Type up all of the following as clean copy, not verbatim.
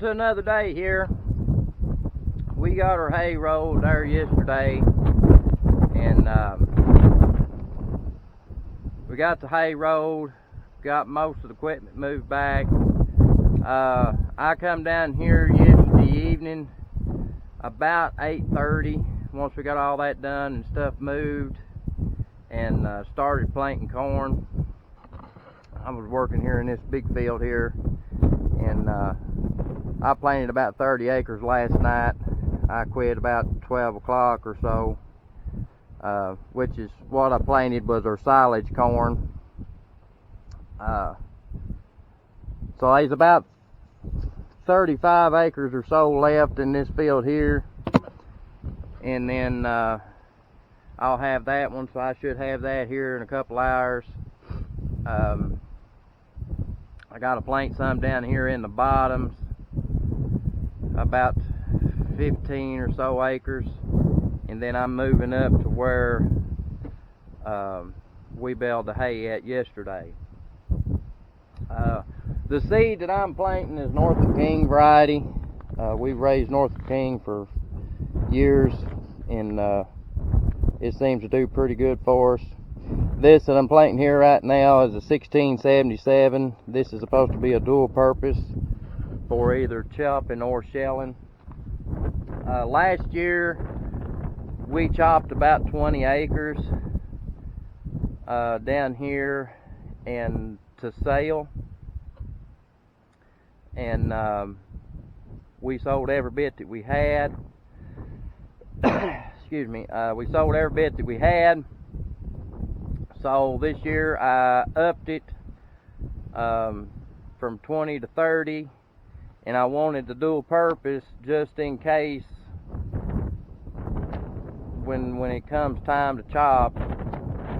to another day here. We got our hay rolled there yesterday, and we got the hay rolled, got most of the equipment moved back. I come down here yesterday evening about 8:30 once we got all that done and stuff moved, and started planting corn. I was working here in this big field here, and I planted about 30 acres last night. I quit about 12 o'clock or so, which is what I planted was our silage corn. So there's about 35 acres or so left in this field here, and then I'll have that one, so I should have that here in a couple hours. I got to plant some down here in the bottoms, about 15 or so acres, and then I'm moving up to where we baled the hay at yesterday. The seed that I'm planting is North King variety. We've raised North King for years, and it seems to do pretty good for us. This that I'm planting here right now is a 1677. This is supposed to be a dual purpose for either chopping or shelling. Last year we chopped about 20 acres down here and to sale, and we sold every bit that we had. Excuse me. We sold every bit that we had. So this year I upped it from 20 to 30, and I wanted the dual purpose just in case when it comes time to chop,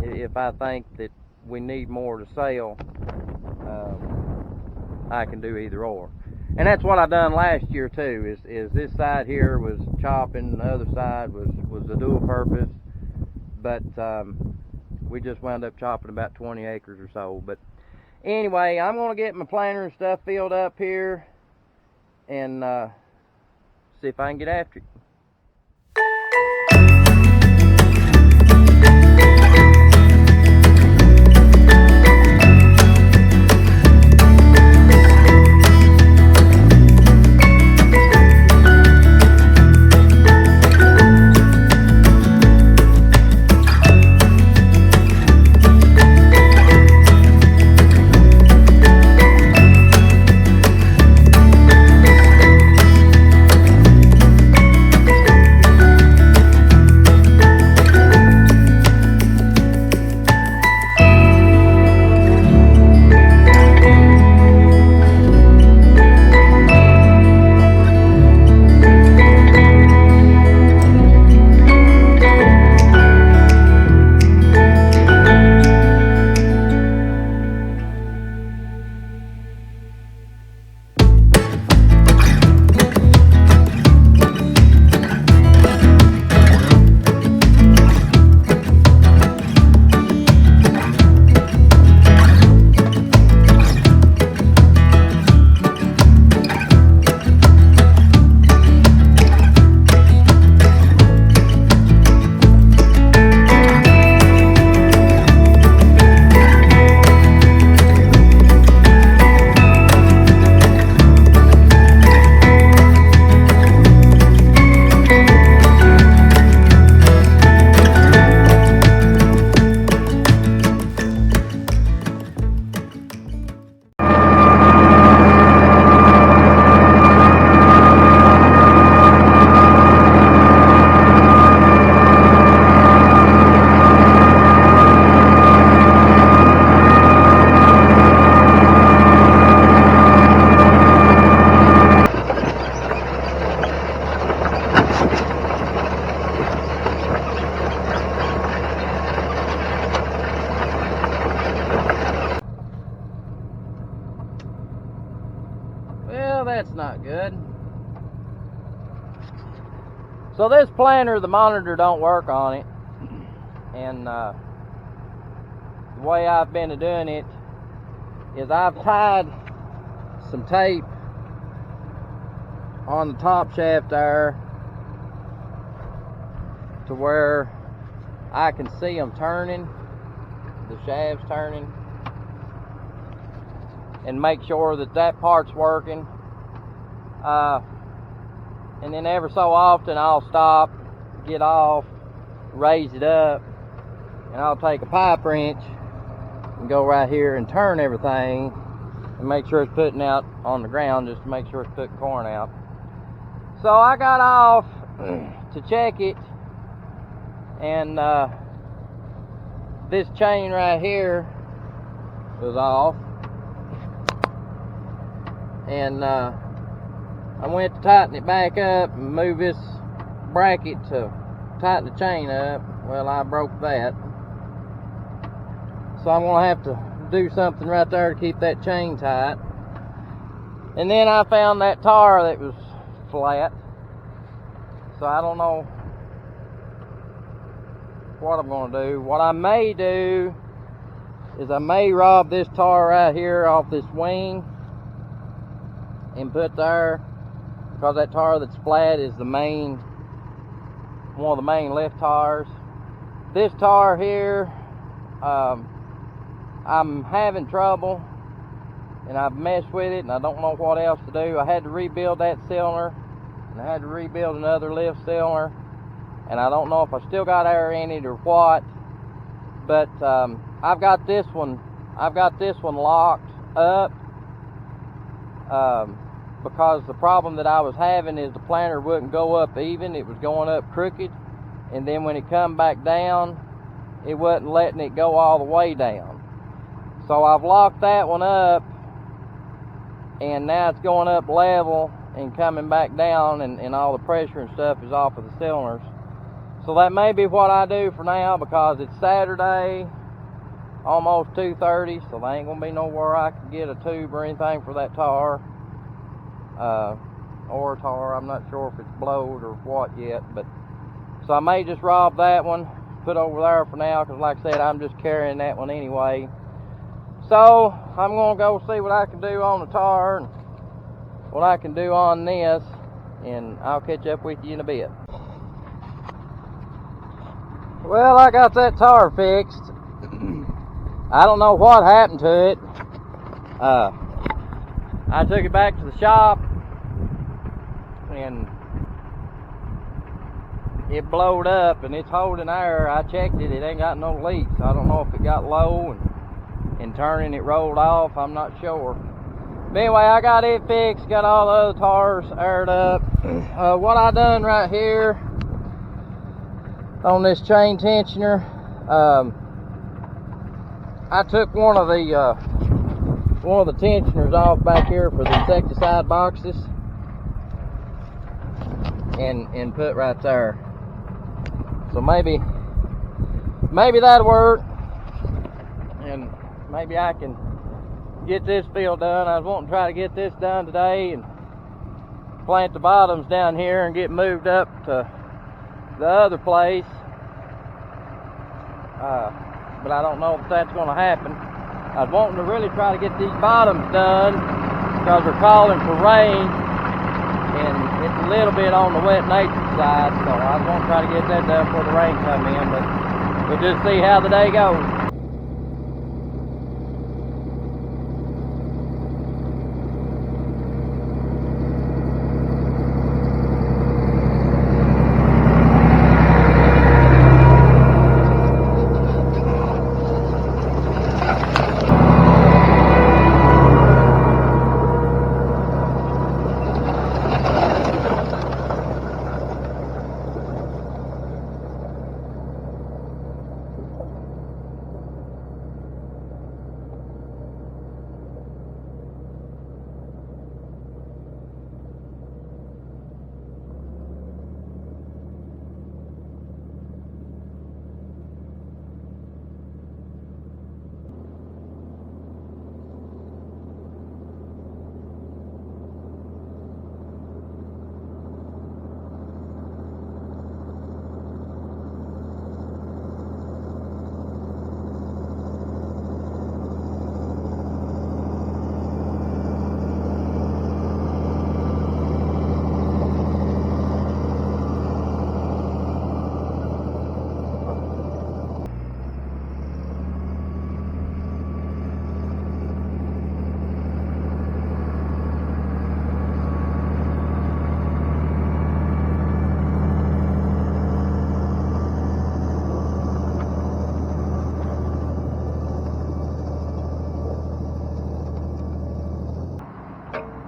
if I think that we need more to sell, I can do either or. And that's what I done last year too, is this side here was chopping, the other side was the dual purpose, but we just wound up chopping about 20 acres or so. But anyway, I'm going to get my planter and stuff filled up here and see if I can get after it. Well, that's not good. So this planter, the monitor don't work on it, and the way I've been doing it, is I've tied some tape, on the top shaft there to where I can see them turning, the shafts turning, and make sure that that part's working. And then every so often I'll stop, get off, raise it up, and I'll take a pipe wrench and go right here and turn everything and make sure it's putting out on the ground, just to make sure it's putting corn out. So I got off to check it, and this chain right here was off, and I went to tighten it back up and move this bracket to tighten the chain up. Well, I broke that, so I'm gonna have to do something right there to keep that chain tight. And then I found that tar that was flat, so I don't know what I'm gonna do. What I may do is I may rob this tar right here off this wing and put there, because that tar that's flat is the main, one of the main lift tars. This tar here, I'm having trouble, and I've messed with it, and I don't know what else to do. I had to rebuild that cylinder, and I had to rebuild another lift cylinder, and I don't know if I still got air in it or what. But I've got this one locked up, because the problem that I was having is the planter wouldn't go up even, it was going up crooked, and then when it come back down, it wasn't letting it go all the way down. So I've locked that one up, and now it's going up level and coming back down, and all the pressure and stuff is off of the cylinders. So that may be what I do for now, because it's Saturday, almost 2:30, so there ain't gonna be nowhere I can get a tube or anything for that tar. Or tar, I'm not sure if it's blowed or what yet, but so I may just rob that one, put over there for now, because like I said, I'm just carrying that one anyway. So I'm gonna go see what I can do on the tar and what I can do on this, and I'll catch up with you in a bit. Well, I got that tar fixed. I don't know what happened to it. I took it back to the shop, and it blowed up, and it's holding air. I checked it, it ain't got no leaks. I don't know if it got low and turning it rolled off, I'm not sure. But anyway, I got it fixed, got all the other tars aired up. What I done right here on this chain tensioner, I took one of the tensioners off back here for the insecticide boxes and put right there. So maybe that'll work, and maybe I can get this field done. I was wanting to try to get this done today and plant the bottoms down here and get moved up to the other place, but I don't know if that's going to happen. I was wanting to really try to get these bottoms done because we're calling for rain, and it's a little bit on the wet nature side, so I was wanting to try to get that done before the rain come in, but we'll just see how the day goes.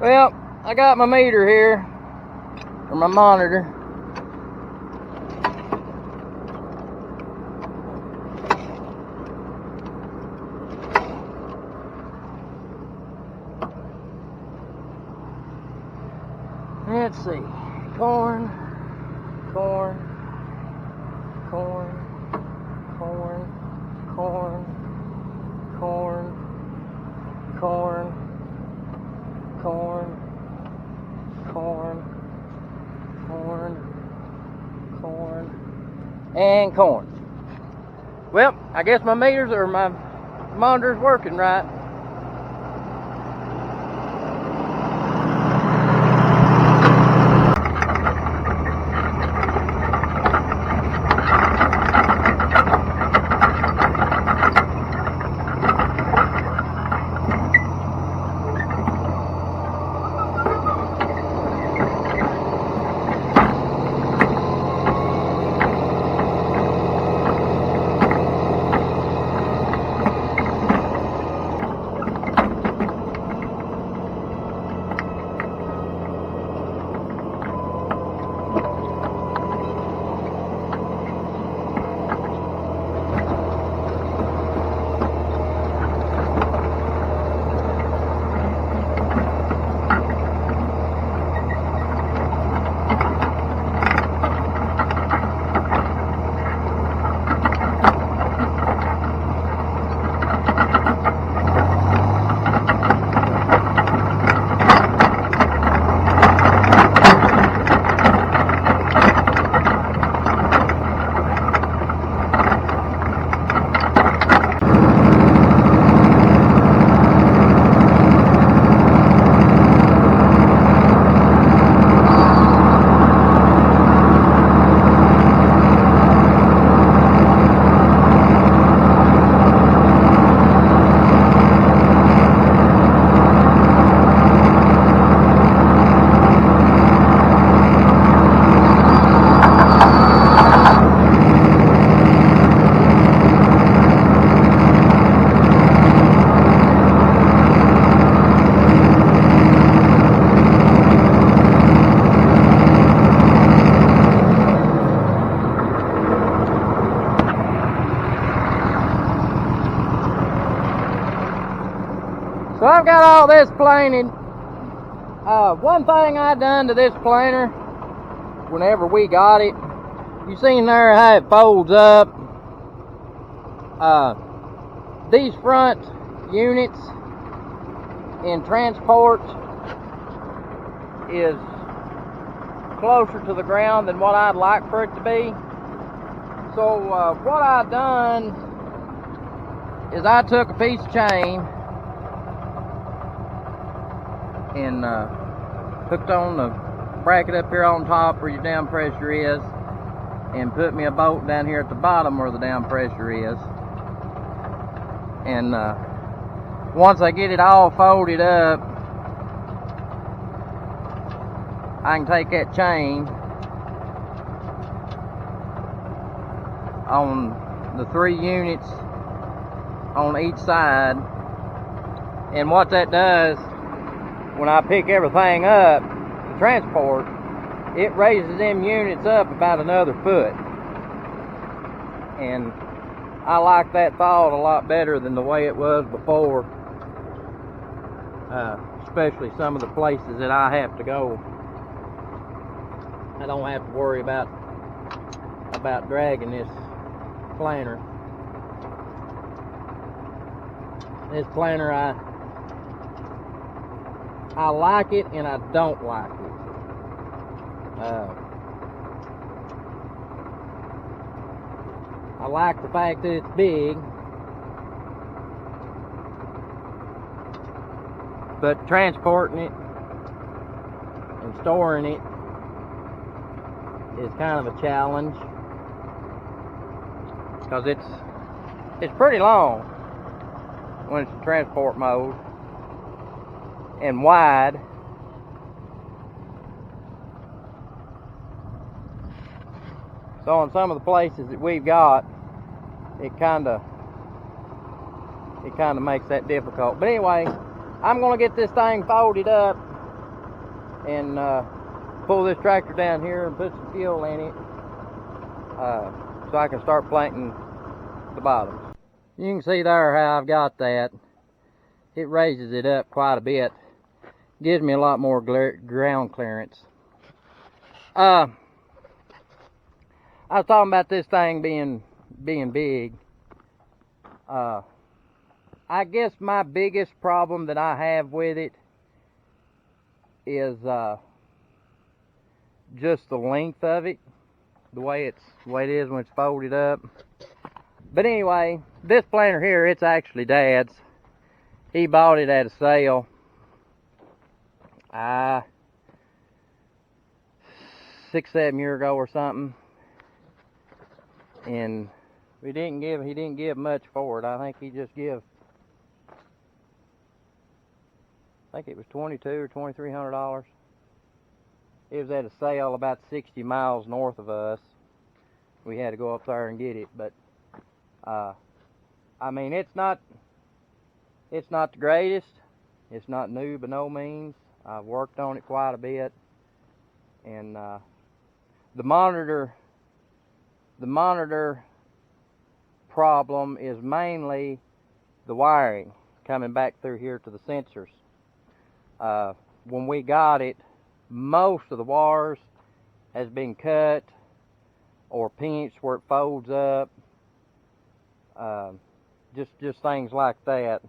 Well, I got my meter here, or my monitor. Let's see, corn, corn, corn, corn, corn, corn, corn, corn, corn, corn, corn, and corn. Well, I guess my meters or my monitor's working right. So I've got all this planing. One thing I done to this planer whenever we got it, you seen there how it folds up. These front units in transport is closer to the ground than what I'd like for it to be. So what I done is I took a piece of chain and hooked on the bracket up here on top where your down pressure is, and put me a bolt down here at the bottom where the down pressure is. And once I get it all folded up, I can take that chain on the 3 units on each side, and what that does, when I pick everything up to transport, it raises them units up about another foot. And I like that thought a lot better than the way it was before, especially some of the places that I have to go. I don't have to worry about dragging this planer. This planer, I like it and I don't like it. I like the fact that it's big, but transporting it and storing it is kind of a challenge, because it's pretty long when it's in transport mode and wide. So on some of the places that we've got, it kind of makes that difficult. But anyway, I'm going to get this thing folded up and pull this tractor down here and put some fuel in it so I can start planting the bottoms. You can see there how I've got that. It raises it up quite a bit. Gives me a lot more ground clearance. I was talking about this thing being big. I guess my biggest problem that I have with it is just the length of it, the way it is when it's folded up. But anyway, this planter here, it's actually Dad's. He bought it at a sale 6-7 years ago or something, and he didn't give much for it. I think he just give, I think it was $2,200 or $2,300. It was at a sale about 60 miles north of us. We had to go up there and get it, but I mean, it's not the greatest. It's not new by no means. I've worked on it quite a bit, and the monitor problem is mainly the wiring coming back through here to the sensors. When we got it, most of the wires has been cut or pinched where it folds up. Just things like that.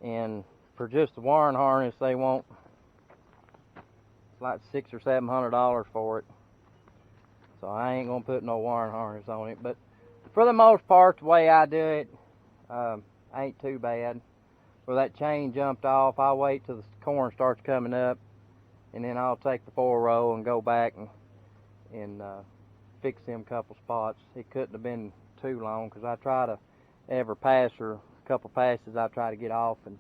And for just the wiring harness, they want like $600 or $700 for it. So I ain't gonna put no wiring harness on it. But for the most part, the way I do it, ain't too bad. Where that chain jumped off, I'll wait till the corn starts coming up, and then I'll take the 4-row and go back and fix them couple spots. It couldn't have been too long, because I try to every pass or a couple passes, I try to get off and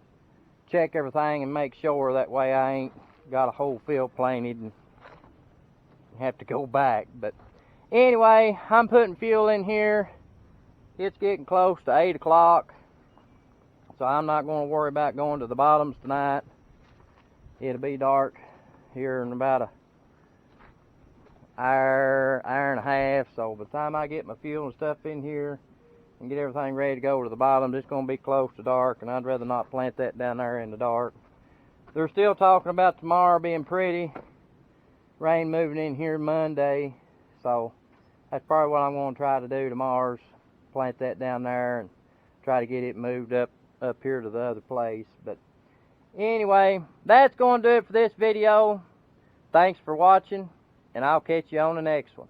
check everything and make sure, that way I ain't got a whole field planted and have to go back. But anyway, I'm putting fuel in here. It's getting close to 8 o'clock, so I'm not going to worry about going to the bottoms tonight. It'll be dark here in about an hour and a half, so by the time I get my fuel and stuff in here and get everything ready to go to the bottom, it's going to be close to dark, and I'd rather not plant that down there in the dark. They're still talking about tomorrow being pretty, rain moving in here Monday, so that's probably what I'm going to try to do tomorrow, is plant that down there and try to get it moved up here to the other place. But anyway, that's going to do it for this video. Thanks for watching, and I'll catch you on the next one.